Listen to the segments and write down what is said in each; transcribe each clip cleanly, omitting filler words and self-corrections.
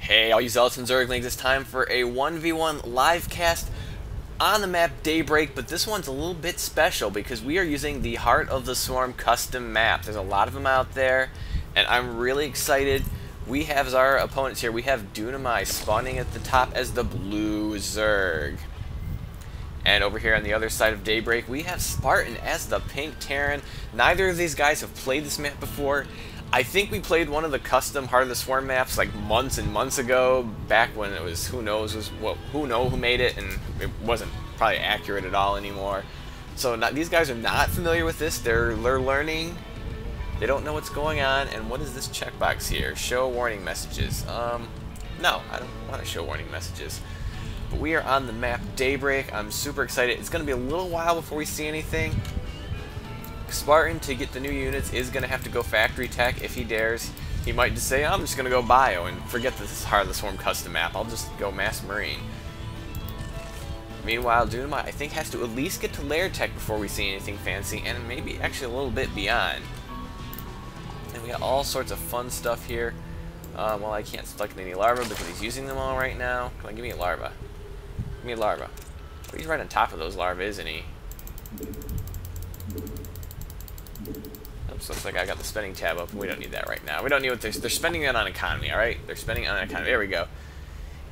Hey, all you Zealots and Zerglings, it's time for a 1v1 live cast on the map Daybreak, but this one's a little bit special because we are using the Heart of the Swarm custom map. There's a lot of them out there, and I'm really excited. We have as our opponents here, we have Dunamai spawning at the top as the blue Zerg. And over here on the other side of Daybreak, we have Spartan as the pink Terran. Neither of these guys have played this map before. I think we played one of the custom Heart of the Swarm maps like months and months ago, back when it was who made it, and it wasn't probably accurate at all anymore. So these guys are not familiar with this. They're learning. They don't know what's going on. And what is this checkbox here? Show warning messages. No, I don't want to show warning messages. But we are on the map Daybreak. I'm super excited. It's going to be a little while before we see anything. Spartan, to get the new units, is going to have to go factory tech if he dares. He might just say, I'm just going to go bio and forget this Heart of the Swarm custom map. I'll just go mass marine. Meanwhile, Dunamai, I think, has to at least get to lair tech before we see anything fancy, and maybe actually a little bit beyond. And we got all sorts of fun stuff here. Well, I can't select any larvae because he's using them all right now. Come on, give me a larva. Give me a larva. Oh, he's right on top of those larvae, isn't he? Oops, looks like I got the spending tab up. We don't need that right now. We don't need what they're spending it on economy. All right, they're spending it on economy. There we go.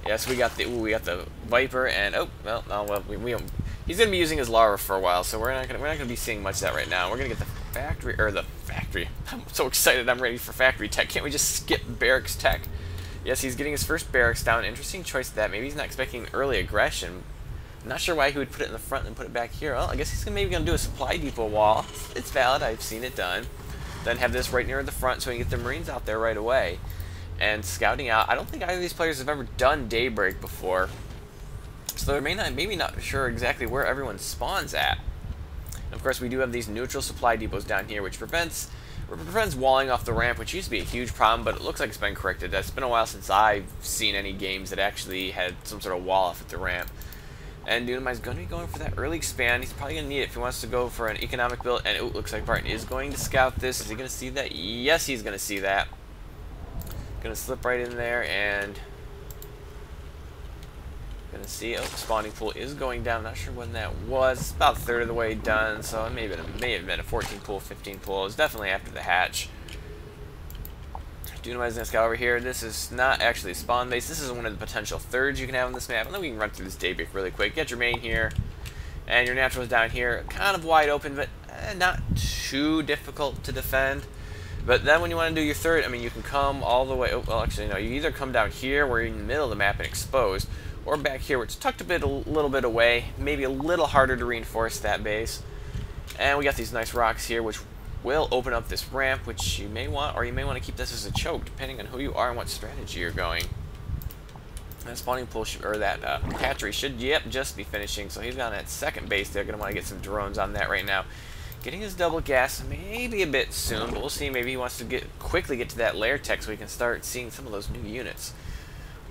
Yes, we got the Viper, and he's gonna be using his larva for a while, so we're not gonna be seeing much of that right now. We're gonna get the factory. I'm so excited. I'm ready for factory tech. Can't we just skip barracks tech? Yes, he's getting his first barracks down. Interesting choice of that. Maybe he's not expecting early aggression. I'm not sure why he would put it in the front and put it back here. Well, I guess he's maybe going to do a supply depot wall. It's valid. I've seen it done. Then have this right near the front so he can get the Marines out there right away. And scouting out. I don't think either of these players have ever done Daybreak before. So they're maybe not sure exactly where everyone spawns at. And of course, we do have these neutral supply depots down here, which prevents walling off the ramp, which used to be a huge problem, but it looks like it's been corrected. It's been a while since I've seen any games that actually had some sort of wall off at the ramp. And Dunamai's going to be going for that early expand. He's probably going to need it if he wants to go for an economic build. And it looks like Spartan is going to scout this. Is he going to see that? Yes, he's going to see that. Going to slip right in there and going to see. Oh, spawning pool is going down. Not sure when that was. It's about a third of the way done. So it may have been a 14 pool, 15 pool. It's definitely after the hatch. Dunamai's going to scout over here. This is not actually a spawn base. This is one of the potential thirds you can have on this map. And then we can run through this Daybreak really quick. Get your main here. And your naturals down here. Kind of wide open, but not too difficult to defend. But then when you want to do your third, I mean, you can come all the way. Oh, well, actually, no. You either come down here where you're in the middle of the map and exposed, or back here where it's tucked a little bit away. Maybe a little harder to reinforce that base. And we got these nice rocks here, which will open up this ramp, which you may want, or you may want to keep this as a choke, depending on who you are and what strategy you're going. That spawning pool or that hatchery should, just be finishing. So he's on that second base. They're going to want to get some drones on that right now. Getting his double gas maybe a bit soon, but we'll see. Maybe he wants to quickly get to that lair tech so we can start seeing some of those new units.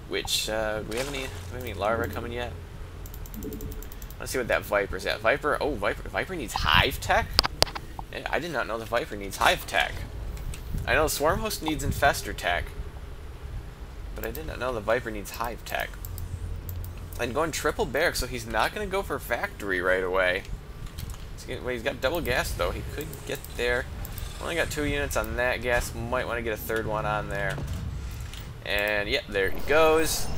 Which do we have any larvae coming yet? Let's see what that Viper's at. Viper needs hive tech. I did not know the Viper needs hive tech. I know the Swarm Host needs infestor tech, but I did not know the Viper needs hive tech. And going triple barracks, so he's not going to go for factory right away. He's got double gas though. He could get there. Only got 2 units on that gas. Might want to get a third one on there. And yep, there he goes.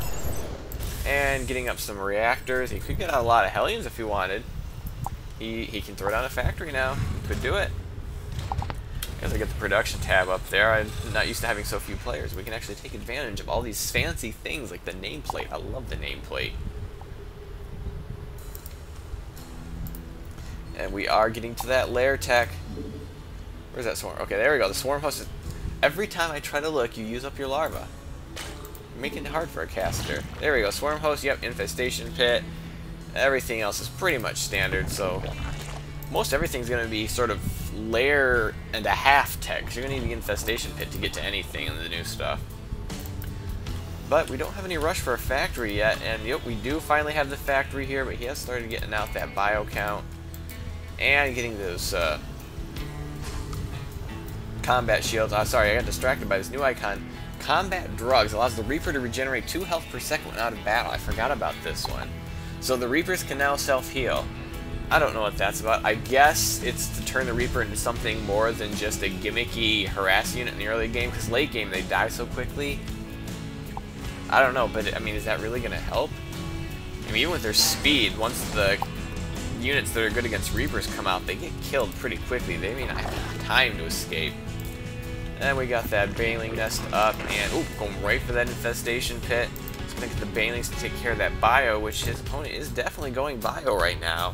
And getting up some reactors. He could get out a lot of Hellions if he wanted. He can throw down a factory now. He could do it. Because I get the production tab up there. I'm not used to having so few players. We can actually take advantage of all these fancy things like the nameplate. I love the nameplate. And we are getting to that lair tech. Where's that swarm? Okay, there we go. The swarm host is... Every time I try to look, you use up your larva. You're making it hard for a caster. There we go. Swarm host, yep, infestation pit. Everything else is pretty much standard, so most everything's going to be sort of layer and a half tech. So you're going to need the infestation pit to get to anything in the new stuff. But we don't have any rush for a factory yet, and yep, we do finally have the factory here, but he has started getting out that bio count and getting those combat shields. Sorry, I got distracted by this new icon. Combat drugs allows the Reaper to regenerate 2 health per second when out of battle. I forgot about this one. So the Reapers can now self-heal. I don't know what that's about. I guess it's to turn the Reaper into something more than just a gimmicky harass unit in the early game, because late game they die so quickly. I don't know, but I mean, is that really going to help? I mean, even with their speed, once the units that are good against Reapers come out, they get killed pretty quickly. They may not have time to escape. And we got that Baneling nest up, and ooh, going right for that infestation pit. He's going to get the Banelings to take care of that bio, which his opponent is definitely going bio right now.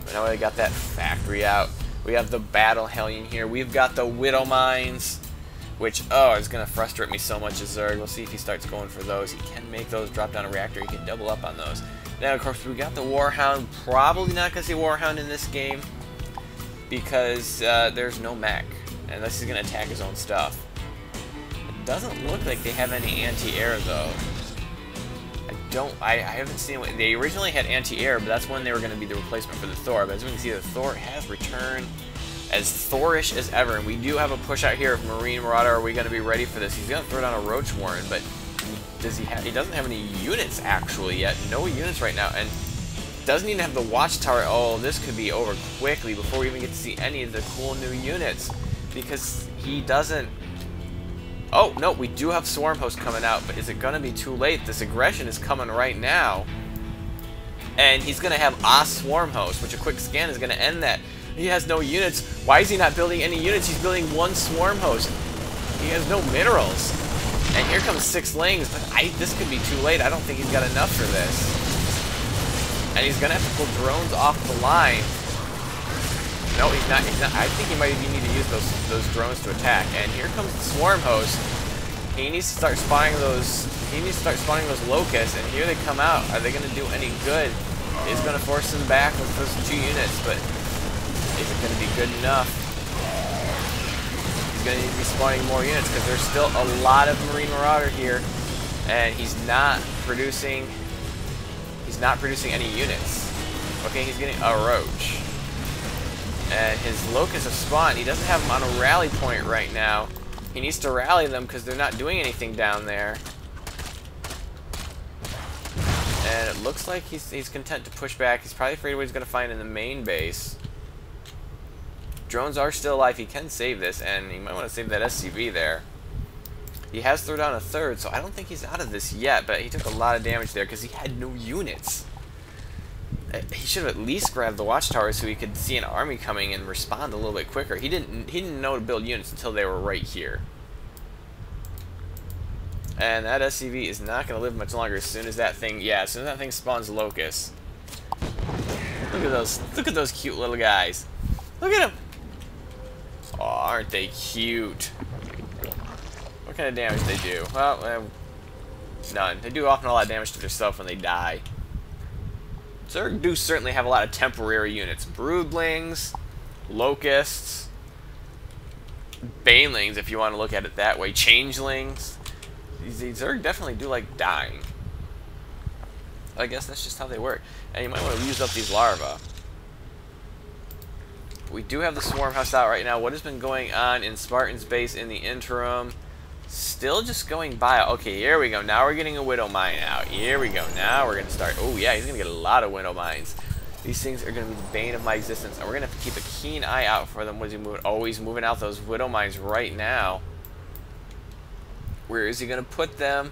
But now we got that factory out. We have the Battle Hellion here. We've got the Widow Mines, which, oh, is going to frustrate me so much as Zerg. We'll see if he starts going for those. He can make those drop down a reactor. He can double up on those. Now, of course, we got the Warhound. Probably not going to see Warhound in this game because there's no mech, unless he's going to attack his own stuff. It doesn't look like they have any anti-air, though. I haven't seen it. They originally had anti-air, but that's when they were going to be the replacement for the Thor. But as we can see, the Thor has returned as Thorish as ever. And we do have a push out here of Marine Marauder. Are we going to be ready for this? He's going to throw down a Roach Warren, but does he have? He doesn't have any units actually yet. No units right now, and doesn't even have the Watchtower. Oh, this could be over quickly before we even get to see any of the cool new units, because he doesn't. Oh, no, we do have Swarm Host coming out, but is it going to be too late? This aggression is coming right now. And he's going to have a Swarm Host, which a quick scan is going to end that. He has no units. Why is he not building any units? He's building 1 Swarm Host. He has no minerals. And here comes 6 Lings, but this could be too late. I don't think he's got enough for this. And he's going to have to pull drones off the line. No, he's not. I think he might even need to use those drones to attack. And here comes the Swarm Host. He needs to start spawning those. He needs to start spawning those locusts. And here they come out. Are they going to do any good? He's going to force them back with those 2 units, but is it going to be good enough? He's going to need to be spawning more units because there's still a lot of Marine Marauder here, and he's not producing. He's not producing any units. Okay, he's getting a Roach. And his locusts have spawned. He doesn't have them on a rally point right now. He needs to rally them because they're not doing anything down there. And it looks like he's content to push back. He's probably afraid of what he's going to find in the main base. Drones are still alive. He can save this, and he might want to save that SCV there. He has thrown down a 3rd, so I don't think he's out of this yet, but he took a lot of damage there because he had no units. He should have at least grabbed the Watchtower so he could see an army coming and respond a little bit quicker. He didn't know to build units until they were right here. And that SCV is not going to live much longer as soon as that thing, as soon as that thing spawns locusts. Look at those cute little guys. Look at them. Oh, aren't they cute? What kind of damage they do? Well, none. They do often a lot of damage to themselves when they die. Zerg do certainly have a lot of temporary units. Broodlings, Locusts, Banelings, if you want to look at it that way, Changelings. These Zerg definitely do like dying. I guess that's just how they work. And you might want to use up these larvae. We do have the Swarm House out right now. What has been going on in Spartan's base in the interim? Still just going by. Okay, here we go. Now we're getting a Widow Mine out. Here we go. Now we're going to start. Oh, yeah, he's going to get a lot of Widow Mines. These things are going to be the bane of my existence. And we're going to have to keep a keen eye out for them. What is he moving? Oh, he's moving out those Widow Mines right now. Where is he going to put them?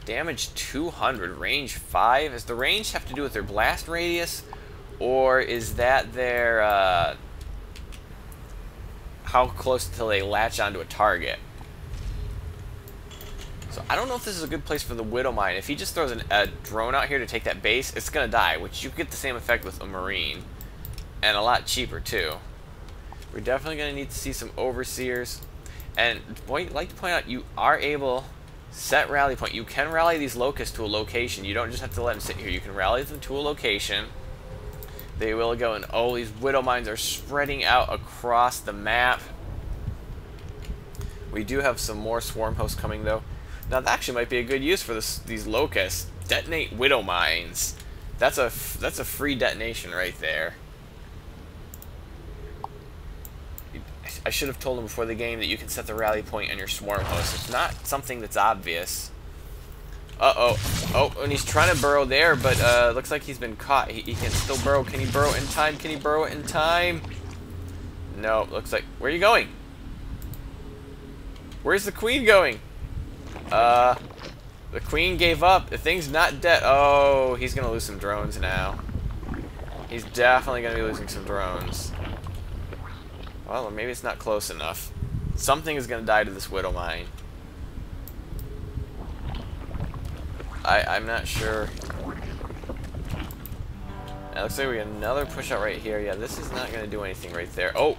Damage 200. Range 5. Does the range have to do with their blast radius? Or is that their... how close till they latch onto a target? So I don't know if this is a good place for the Widow Mine. If he just throws a drone out here to take that base, it's going to die, which you get the same effect with a Marine. And a lot cheaper, too. We're definitely going to need to see some Overseers. And I'd like to point out, you are able... Set rally point. You can rally these Locusts to a location. You don't just have to let them sit here. You can rally them to a location. They will go, and oh, these Widow Mines are spreading out across the map. We do have some more Swarm Hosts coming, though. Now, that actually might be a good use for these Locusts. Detonate Widow Mines. That's a free detonation right there. I should have told him before the game that you can set the rally point on your swarm host. It's not something that's obvious. Uh-oh. Oh, and he's trying to burrow there, but looks like he's been caught. He can still burrow. Can he burrow in time? Can he burrow in time? No, looks like... Where are you going? Where's the queen going? The queen gave up. The thing's not dead. Oh, he's going to lose some drones now. He's definitely going to be losing some drones. Well, or maybe it's not close enough. Something is going to die to this widow mine. I'm not sure. It looks like we got another push out right here. Yeah, this is not going to do anything right there. Oh,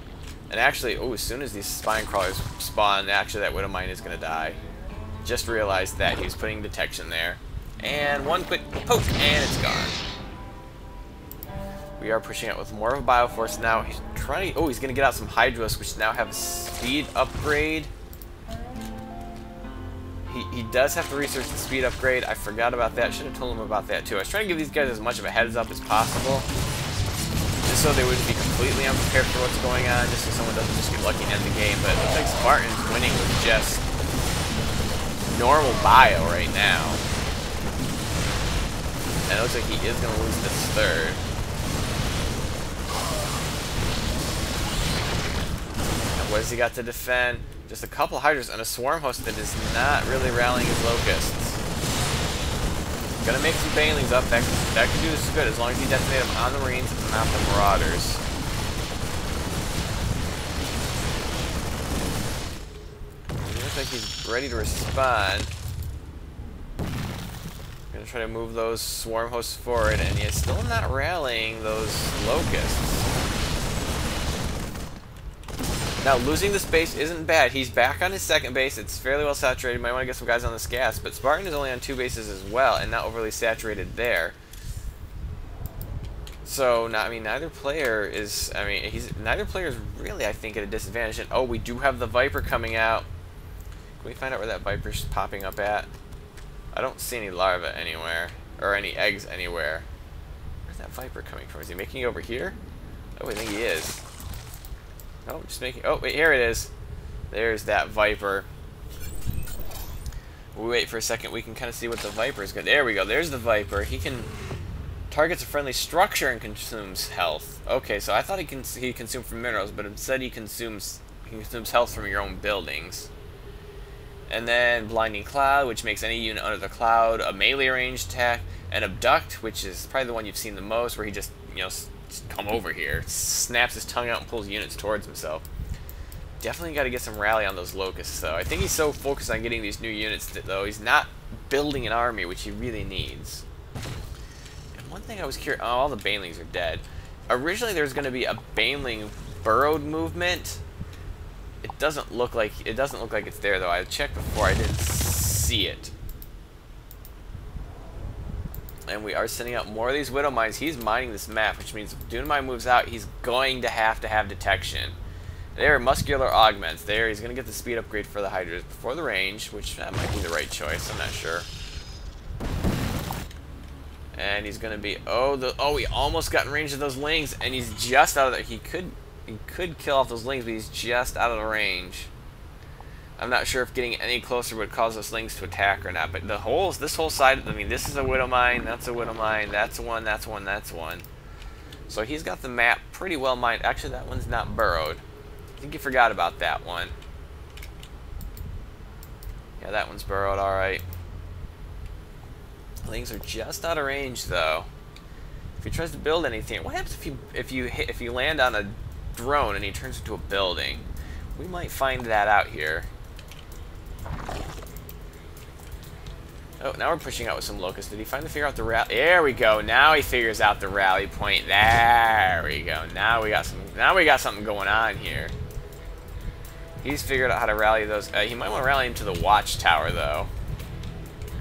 and actually, oh, as soon as these spine crawlers spawn, actually that widow mine is going to die. Just realized that he was putting detection there. And one quick poke, and it's gone. We are pushing out with more of a Bioforce now. He's trying. Oh, he's going to get out some Hydros, which now have a speed upgrade. He does have to research the speed upgrade. I forgot about that. Should have told him about that too. I was trying to give these guys as much of a heads up as possible, just so they wouldn't be completely unprepared for what's going on, just so someone doesn't just get lucky and end the game. But it looks like Spartan's winning with just normal bio right now. And it looks like he is going to lose this third. And what has he got to defend? Just a couple Hydras and a Swarm Host that is not really rallying his Locusts. Gonna make some Banelings up. That could do this good as long as he detonates them on the Marines and not the Marauders. He looks like he's ready to respond. Gonna try to move those Swarm Hosts forward, and he's still not rallying those Locusts. Now, losing this base isn't bad. He's back on his second base. It's fairly well saturated. Might want to get some guys on this gas. But Spartan is only on 2 bases as well, and not overly saturated there. So, I mean, neither player is... I mean, neither player is really, I think, at a disadvantage. And, oh, we do have the Viper coming out. Can we find out where that Viper's popping up at? I don't see any larvae anywhere. Or any eggs anywhere. Where's that Viper coming from? Is he making it over here? Oh, I think he is. Oh, just making... Oh, wait, here it is. There's that Viper. We wait for a second. We can kind of see what the Viper is good. There we go. There's the Viper. He can... Targets a friendly structure and consumes health. Okay, so I thought he consumed from minerals, but instead he consumes health from your own buildings. And then Blinding Cloud, which makes any unit under the cloud a melee ranged attack. And Abduct, which is probably the one you've seen the most, where he just, you know... come over here, snaps his tongue out and pulls units towards himself. Definitely got to get some rally on those Locusts, though. I think he's so focused on getting these new units that, though, he's not building an army, which he really needs. And one thing I was curious... Oh, all the Banelings are dead. Originally, there was going to be a Baneling burrowed movement. It doesn't look like it's there, though. I checked before. I didn't see it. And we are sending out more of these Widow Mines. He's mining this map, which means if Dunamai moves out, he's going to have detection. There are muscular augments. There, he's going to get the speed upgrade for the Hydras before the range, which that might be the right choice. I'm not sure. And he's going to be... Oh, he almost got in range of those Lings, and he's just out of there. He could kill off those Lings, but he's just out of the range. I'm not sure if getting any closer would cause those Lings to attack or not, but this whole side, I mean, this is a Widow Mine, that's a Widow Mine, that's one, that's one, that's one. So he's got the map pretty well mined. Actually, that one's not burrowed. I think you forgot about that one. Yeah, that one's burrowed, alright. Lings are just out of range, though. If he tries to build anything, what happens if you land on a drone and he turns into a building? We might find that out here. Oh, now we're pushing out with some Locusts. Did he finally figure out the rally? There we go. Now he figures out the rally point. There we go. Now we got something going on here. He's figured out how to rally those. He might want to rally him to the watchtower, though.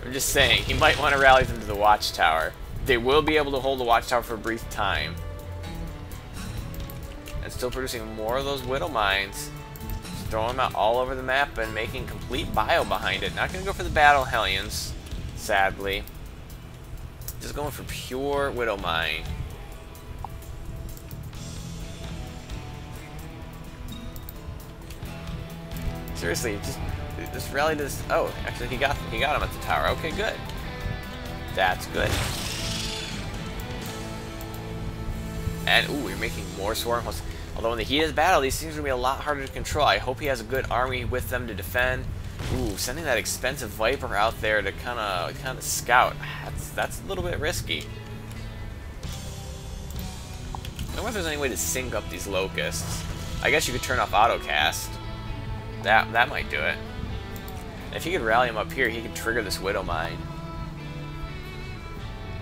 I'm just saying, he might want to rally them to the watchtower. They will be able to hold the watchtower for a brief time. And still producing more of those Widow Mines. Just throwing them out all over the map and making complete bio behind it. Not going to go for the Battle Hellions, sadly. Just going for pure Widow Mine. Seriously, just rally this. Oh, actually, he got him at the tower. Okay, good. That's good. And ooh, we're making more swarm hosts. Although in the heat of the battle, these things are gonna be a lot harder to control. I hope he has a good army with them to defend. Ooh, sending that expensive Viper out there to kind of scout. That's a little bit risky. I wonder if there's any way to sync up these locusts. I guess you could turn off autocast. That might do it. And if he could rally him up here, he could trigger this Widow Mine.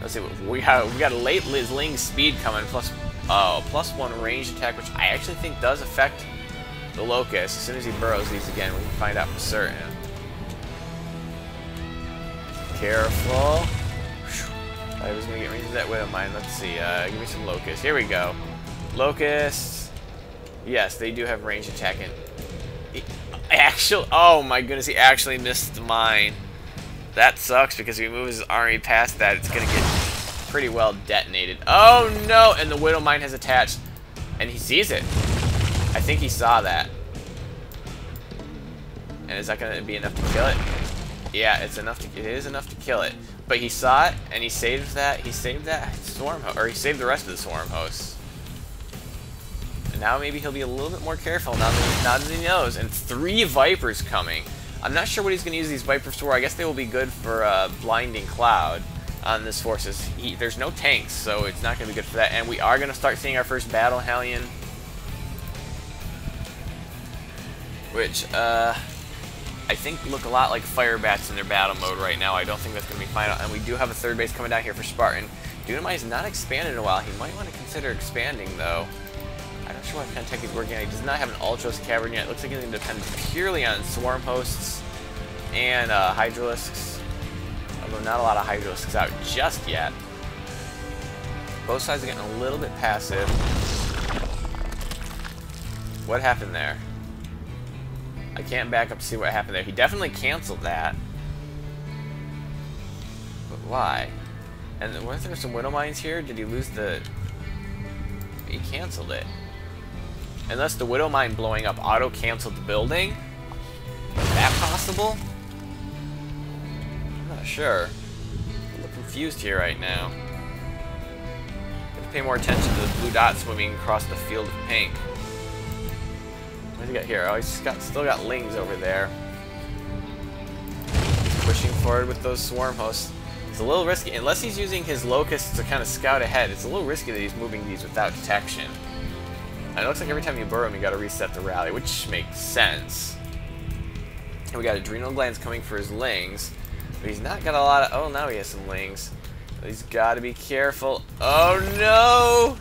Let's see. We got a late Ling speed coming plus +1 range attack, which I actually think does affect the locust. As soon as he burrows these again, we can find out for certain. Careful. I was gonna get range of that Widow Mine. Let's see. Give me some locusts. Here we go. Locusts. Yes, they do have range attack. And oh my goodness, he actually missed the mine. That sucks because if he moves his army past that, it's gonna get pretty well detonated. Oh no! And the Widow Mine has attached, and he sees it. I think he saw that. And is that gonna be enough to kill it? Yeah, it is enough to kill it. But he saw it, and he saved that. He saved that swarm host, or he saved the rest of the swarm hosts. And now maybe he'll be a little bit more careful now that he knows. And 3 Vipers coming. I'm not sure what he's gonna use these Vipers for. I guess they will be good for blinding cloud on this forces. There's no tanks, so it's not gonna be good for that. And we are gonna start seeing our first battle Hellion, which I think look a lot like fire bats in their battle mode right now. I don't think that's going to be final. And we do have a 3rd base coming down here for Spartan. Dunamai has not expanded in a while. He might want to consider expanding, though. I'm not sure what kind of tech he's working on. He does not have an Ultros Cavern yet. It looks like he's going to depend purely on Swarm Hosts and Hydralisks. Although not a lot of Hydralisks out just yet. Both sides are getting a little bit passive. What happened there? I can't back up to see what happened there. He definitely canceled that. But why? And weren't there some Widow Mines here? Did he lose the... He canceled it. Unless the Widow Mine blowing up auto-canceled the building? Is that possible? I'm not sure. I'm a little confused here right now. Have to pay more attention to the blue dot swimming across the field of pink. What do you got here? Oh, he's still got Lings over there. He's pushing forward with those swarm hosts. It's a little risky. Unless he's using his locusts to kind of scout ahead, it's a little risky that he's moving these without detection. And it looks like every time you burrow him, you got to reset the rally, which makes sense. And we got adrenal glands coming for his Lings. But he's not got a lot of... Oh, now he has some Lings. But he's got to be careful. Oh, no!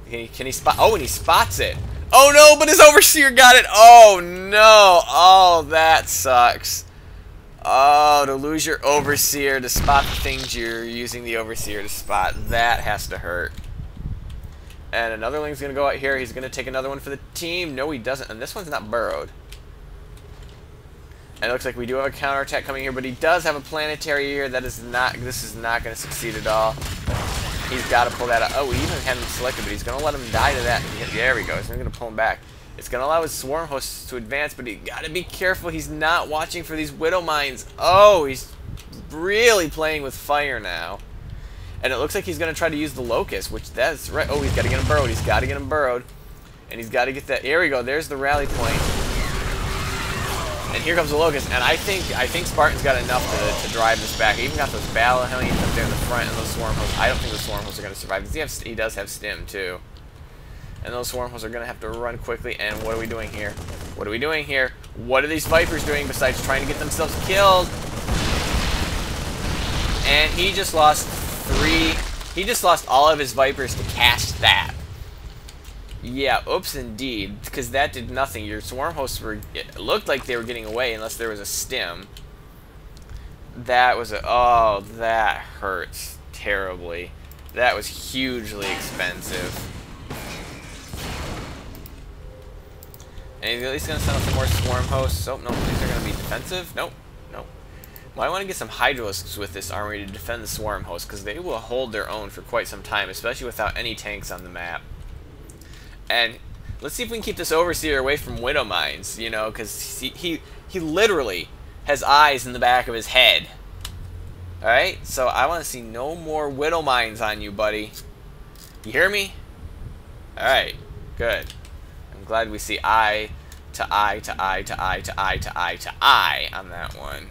Can he spot... Oh, and he spots it! Oh no, but his Overseer got it! Oh no! Oh, that sucks. Oh, to lose your Overseer to spot the things you're using the Overseer to spot. That has to hurt. And another Ling's gonna go out here. He's gonna take another one for the team. No, he doesn't. And this one's not burrowed. And it looks like we do have a counterattack coming here, but he does have a planetary here. This is not gonna succeed at all. He's got to pull that out. Oh, we even had him selected, but he's going to let him die to that. There we go. He's going to pull him back. It's going to allow his swarm hosts to advance, but he got to be careful. He's not watching for these Widow Mines. Oh, he's really playing with fire now. And it looks like he's going to try to use the Locust, which that's right. Oh, he's got to get him burrowed. He's got to get him burrowed. And he's got to get that. Here we go. There's the rally point. And here comes the Locust, and I think Spartan's got enough to drive this back. He even got those battle Hellions up there in the front, and those swarm hosts. I don't think the swarm hosts are going to survive because he does have stim too. And those swarm hosts are going to have to run quickly. And what are we doing here? What are we doing here? What are these Vipers doing besides trying to get themselves killed? And he just lost 3. He just lost all of his Vipers to cast that. Yeah, oops indeed, because that did nothing. Your swarm hosts it looked like they were getting away unless there was a stim. That was oh, that hurts terribly. That was hugely expensive. And he's at least going to send out some more swarm hosts. Oh, no, these are going to be defensive. Nope, nope. Well, I want to get some Hydralisks with this army to defend the swarm hosts, because they will hold their own for quite some time, especially without any tanks on the map. And Let's see if we can keep this Overseer away from Widow Mines, you know, because he literally has eyes in the back of his head. Alright, so I want to see no more Widow Mines on you, buddy. You hear me? Alright, good. I'm glad we see eye to eye to eye to eye to eye to eye to eye on that one.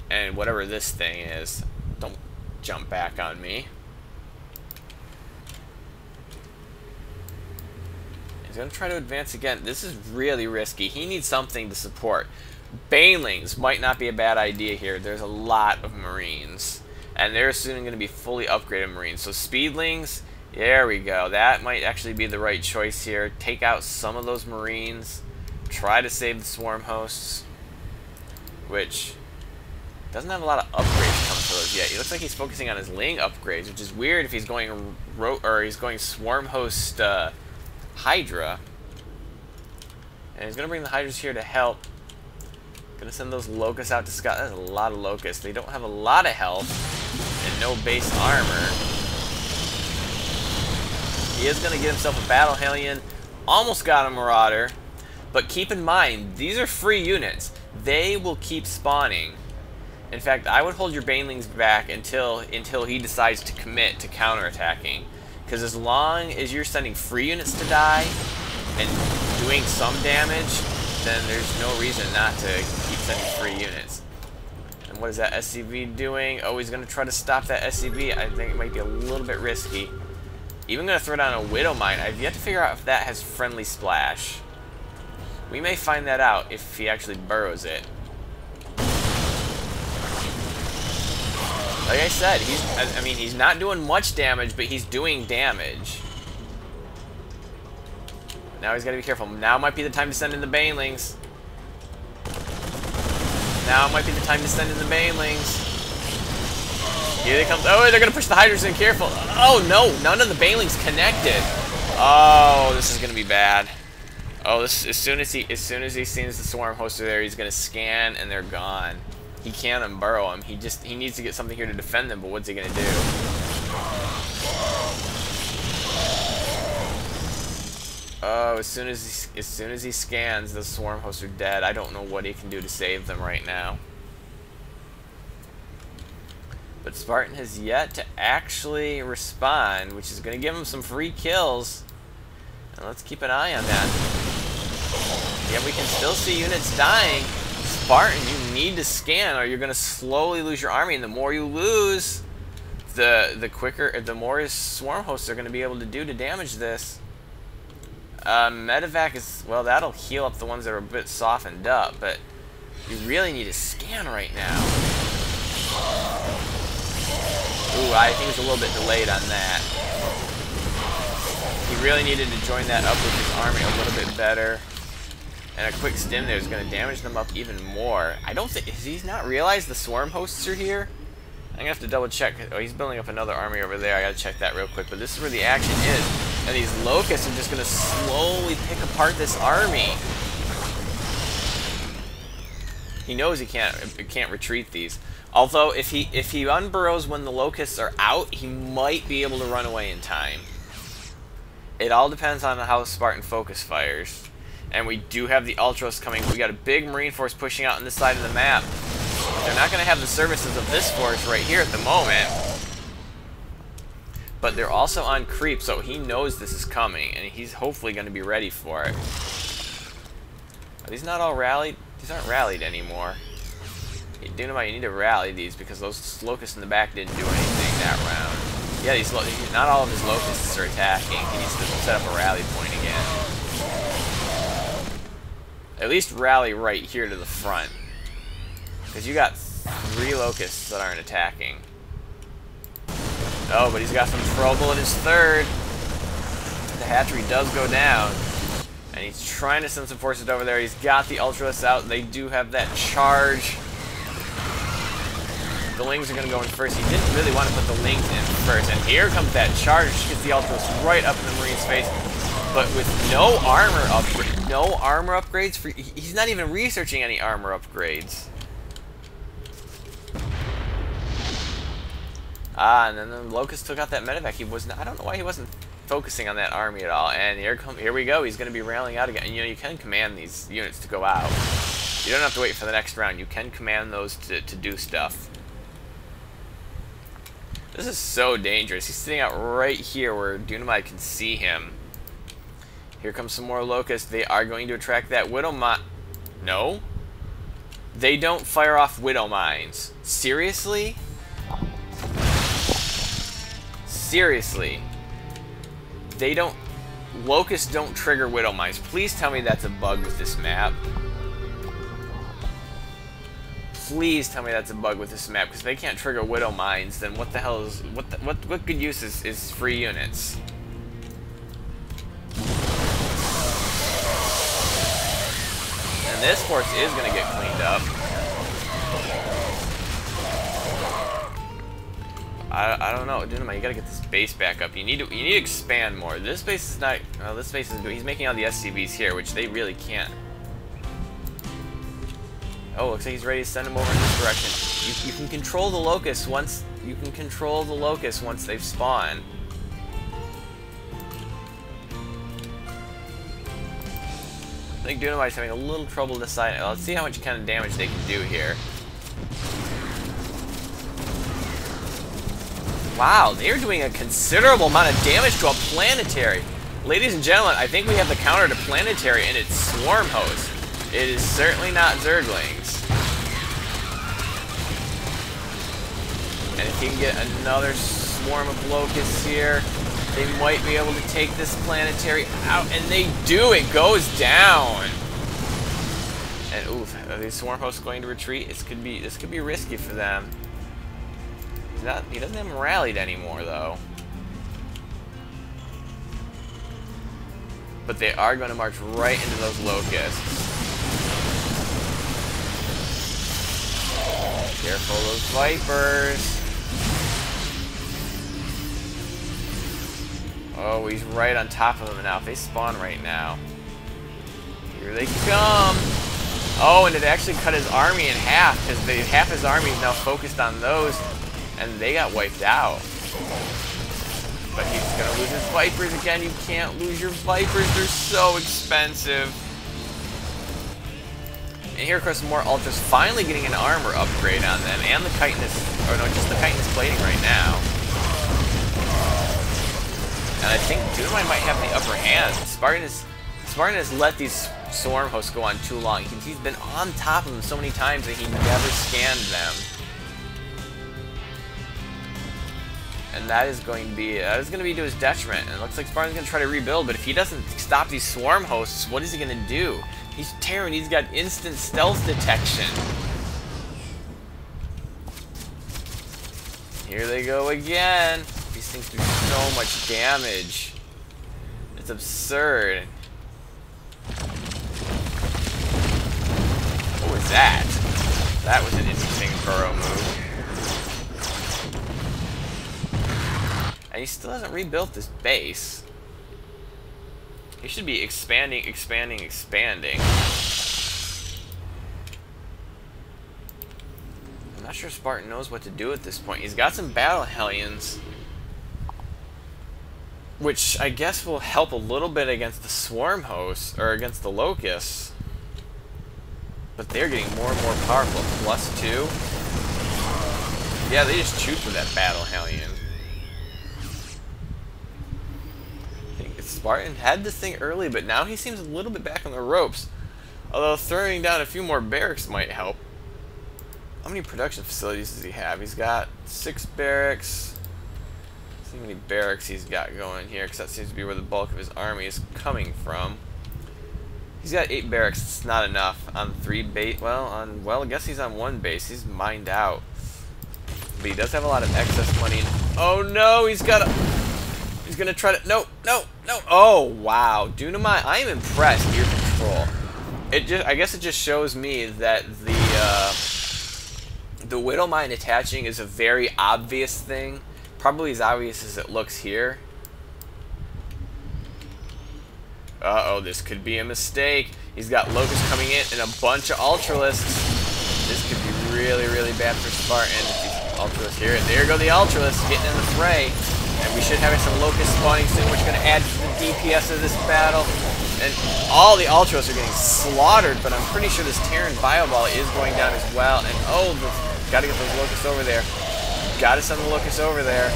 And whatever this thing is, don't jump back on me. He's going to try to advance again. This is really risky. He needs something to support. Banelings might not be a bad idea here. There's a lot of Marines. And they're soon going to be fully upgraded Marines. So Speedlings, there we go. That might actually be the right choice here. Take out some of those Marines. Try to save the Swarm Hosts. Which doesn't have a lot of upgrades coming for those yet. He looks like he's focusing on his Ling upgrades, which is weird if he's going Swarm Host Hydra. And he's going to bring the Hydras here to help. Gonna send those Locusts out to scout. That's a lot of Locusts. They don't have a lot of health and no base armor. He is gonna get himself a Battle Hellion. Almost got a Marauder. But keep in mind, these are free units. They will keep spawning. In fact, I would hold your Banelings back until he decides to commit to counterattacking. Because as long as you're sending free units to die and doing some damage, then there's no reason not to keep sending free units. And what is that SCV doing? Oh, he's going to try to stop that SCV. I think it might be a little bit risky. Even going to throw down a Widow Mine. I've yet to figure out if that has Friendly Splash. We may find that out if he actually burrows it. Like I said, he's not doing much damage, but he's doing damage. Now he's got to be careful. Now might be the time to send in the Banelings. Now might be the time to send in the Banelings. Here they come. Oh, they're going to push the Hydras in. Careful. Oh, no. None of the Banelings connected. Oh, this is going to be bad. Oh, as soon as he sees the Swarm Hoster there, he's going to scan, and they're gone. He can't unburrow them. He needs to get something here to defend them, but what's he going to do? Oh, as soon as he scans, the Swarm Hosts are dead. I don't know what he can do to save them right now. But Spartan has yet to actually respond, which is going to give him some free kills. And let's keep an eye on that. Yeah, we can still see units dying. Spartan, you need to scan, or you're going to slowly lose your army. And the more you lose, the more Swarm Hosts are going to be able to do to damage this. Medevac is, well, that'll heal up the ones that are a bit softened up, but you really need to scan right now. Ooh, I think it's a little bit delayed on that. He really needed to join that up with his army a little bit better. And a quick stim there is going to damage them up even more. I don't think, has he not realized the Swarm Hosts are here? I'm going to have to double check. Oh, he's building up another army over there. I got to check that real quick, but this is where the action is. And these Locusts are just going to slowly pick apart this army. He knows he can't retreat these. Although, if he unburrows when the Locusts are out, he might be able to run away in time. It all depends on how Spartan focus fires. And we do have the Ultras coming. We got a big Marine force pushing out on this side of the map. They're not going to have the services of this force right here at the moment. But they're also on creep, so he knows this is coming, and he's hopefully going to be ready for it. Are these not all rallied? These aren't rallied anymore. Dunamai, you need to rally these because those Locusts in the back didn't do anything that round. Yeah, not all of his Locusts are attacking. He needs to set up a rally point again. At least rally right here to the front. Because you got 3 Locusts that aren't attacking. Oh, but he's got some trouble in his third. The hatchery does go down. And he's trying to send some forces over there. He's got the Ultras out. They do have that charge. The Lings are going to go in first. He didn't really want to put the Lings in first. And here comes that charge. Gets the Ultras right up in the Marine's face. But with no armor upgrades, he's not even researching any armor upgrades. Ah, and then the Locust took out that medevac. I don't know why he wasn't focusing on that army at all. And here we go. He's going to be railing out again. And, you know, you can command these units to go out. You don't have to wait for the next round. You can command those to do stuff. This is so dangerous. He's sitting out right here where Dunamai can see him. Here comes some more locusts. They are going to attract that widow mine. No? They don't fire off widow mines. Seriously? Seriously. They don't... Locusts don't trigger widow mines. Please tell me that's a bug with this map. Please tell me that's a bug with this map, because if they can't trigger widow mines, then what the hell is... What good use is free units? And this force is going to get cleaned up. I don't know, Dunamai, you gotta get this base back up. You need to expand more. This base is not. Well, this base is. He's making all the SCVs here, which they really can't. Oh, looks like he's ready to send them over in this direction. You can control the locusts once. You can control the locusts once they've spawned. I think Dunamai's having a little trouble deciding. Well, let's see how much kind of damage they can do here. Wow, they're doing a considerable amount of damage to a planetary. Ladies and gentlemen, I think we have the counter to planetary, and it's swarm host. It is certainly not zerglings. And if he can get another swarm of locusts here, they might be able to take this planetary out, and they do. It goes down. And oof, are these swarm hosts going to retreat? This could be risky for them. He doesn't have them rallied anymore, though. But they are going to march right into those locusts. Careful of those vipers. Oh, he's right on top of them now. If they spawn right now. Here they come. Oh, and it actually cut his army in half, because half his army is now focused on those. And they got wiped out. But he's gonna lose his Vipers again. You can't lose your Vipers, they're so expensive. And here, of course, more Ultras finally getting an armor upgrade on them. And the chitinous, or no, just the chitinous plating right now. And I think Dunamai might have the upper hand. Spartan has let these swarm hosts go on too long. He's been on top of them so many times that he never scanned them. And that is going to be to his detriment. And it looks like Spartan's going to try to rebuild, but if he doesn't stop these swarm hosts, what is he going to do? He's Terran, he's got instant stealth detection. Here they go again. These things do so much damage. It's absurd. What was that? That was an interesting burrow move. And he still hasn't rebuilt this base. He should be expanding, expanding, expanding. I'm not sure Spartan knows what to do at this point. He's got some battle hellions, which I guess will help a little bit against the swarm hosts, or against the locusts. But they're getting more and more powerful. +2. Yeah, they just chewed through that battle hellion. Spartan had this thing early, but now he seems a little bit back on the ropes. Although throwing down a few more barracks might help. How many production facilities does he have? He's got 6 barracks. Let's see how many barracks he's got going here, because that seems to be where the bulk of his army is coming from. He's got 8 barracks. It's not enough on 3 base. Well, I guess he's on 1 base. He's mined out, but he does have a lot of excess money. Oh no, he's got a. He's gonna try to. No, no, no. Oh wow, Dunamai, I am impressed. Your control. I guess it just shows me that the widow mine attaching is a very obvious thing. Probably as obvious as it looks here. Uh-oh, this could be a mistake. He's got locusts coming in and a bunch of ultralisks. This could be really, really bad for Spartan. Ultralisk here. There go the ultralisks getting in the fray. And we should have some Locusts spawning soon, which is going to add to the DPS of this battle. And all the Ultras are getting slaughtered, but I'm pretty sure this Terran Bio Ball is going down as well. And oh, gotta get those Locusts over there. Gotta send the Locusts over there.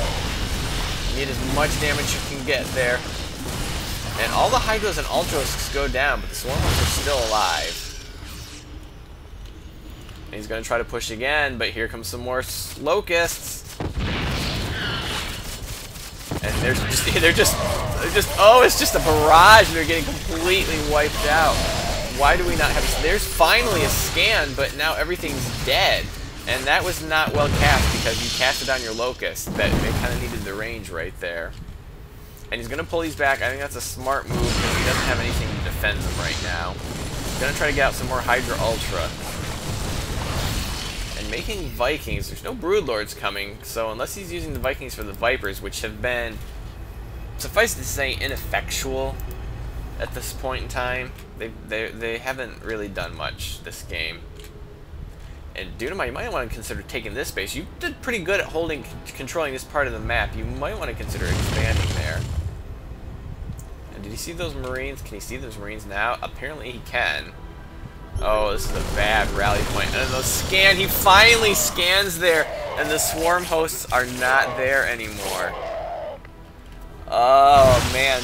Need as much damage you can get there. And all the Hydras and Ultras go down, but the Swarmers are still alive. And he's gonna try to push again, but here comes some more Locusts. And they're just, oh, it's just a barrage. They're getting completely wiped out. Why do we not have, there's finally a scan, but now everything's dead. And that was not well cast because you casted on your Locust. That they kind of needed the range right there. And he's going to pull these back. I think that's a smart move because he doesn't have anything to defend them right now. He's going to try to get out some more Hydra Ultra. And making Vikings, there's no Broodlords coming, so unless he's using the Vikings for the Vipers, which have been, suffice to say, ineffectual at this point in time, they haven't really done much this game. And Dunamai, you might want to consider taking this base. You did pretty good at controlling this part of the map. You might want to consider expanding there. And did he see those Marines? Can he see those Marines now? Apparently he can. Oh, this is a bad rally point. And those scan, he finally scans there, and the swarm hosts are not there anymore. Oh man,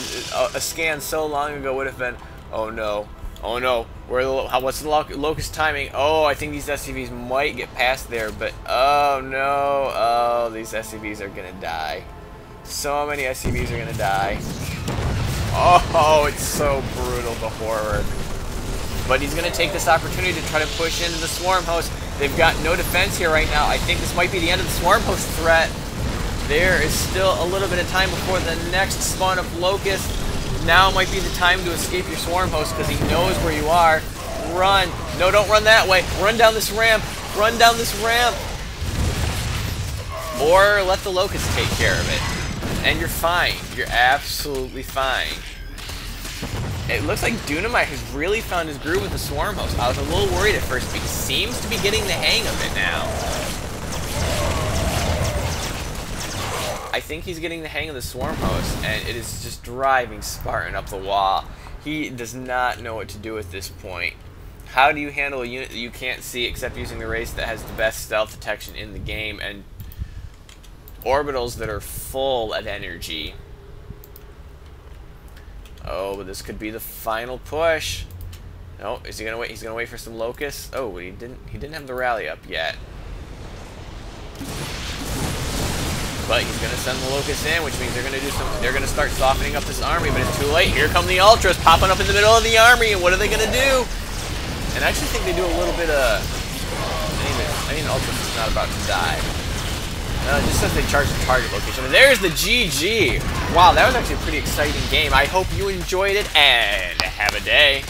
a scan so long ago would have been, oh no, oh no, what's the Locust timing? Oh, I think these SCVs might get past there, but oh no, oh, these SCVs are gonna die. So many SCVs are gonna die. Oh, it's so brutal, the horror. But he's going to take this opportunity to try to push into the Swarm Host. They've got no defense here right now. I think this might be the end of the Swarm Host threat. There is still a little bit of time before the next spawn of Locust. Now might be the time to escape your Swarm Host because he knows where you are. Run. No, don't run that way. Run down this ramp. Run down this ramp. Or let the Locust take care of it. And you're fine. You're absolutely fine. It looks like Dunamai has really found his groove with the Swarm Host. I was a little worried at first, but he seems to be getting the hang of it now. I think he's getting the hang of the Swarm Host, and it is just driving Spartan up the wall. He does not know what to do at this point. How do you handle a unit that you can't see except using the race that has the best stealth detection in the game, and orbitals that are full of energy? Oh, but this could be the final push. No, is he gonna wait? He's gonna wait for some Locusts. Oh, he didn't have the rally up yet. But he's gonna send the Locusts in, which means they're gonna start softening up this army, but it's too late. Here come the Ultras popping up in the middle of the army, and what are they gonna do? And I actually think they do a little bit of, I think Ultras is not about to die. It just says they charge the target location. And there's the GG. Wow, that was actually a pretty exciting game. I hope you enjoyed it, and have a day.